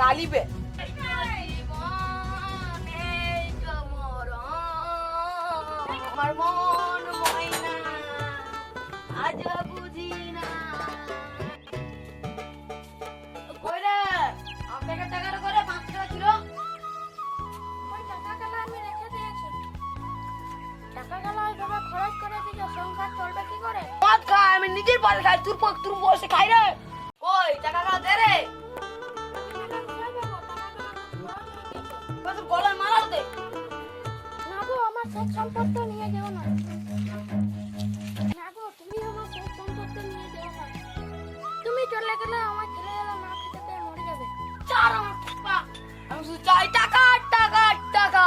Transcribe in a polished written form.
আলিবে আমার মন ময়না আজ বুঝি না কই রে আপনাকে টাকাটা করে 5 টাকা ছিল ওই টাকাগুলো আমি রেখে দিয়েছি। টাকাগুলো ওইভাবে খরচ করে দিলে সংসার চলবে কি করে? মদ খাই আমি নিজের পালে খাই তোর বসে খাই রে কই টাকাটা দে রে তোর গলায় মারা দে না গো, আমার সব সম্পত্তি নিয়ে যেও না। না গো, তুমি আমার সব সম্পত্তি নিয়ে যেও না। তুমি চলে গেলে আমার ছেলেরা না খেতে পেয়ে মরে যাবে। চার আমার পা আমি শুধু চাই টাকা টাকা টাকা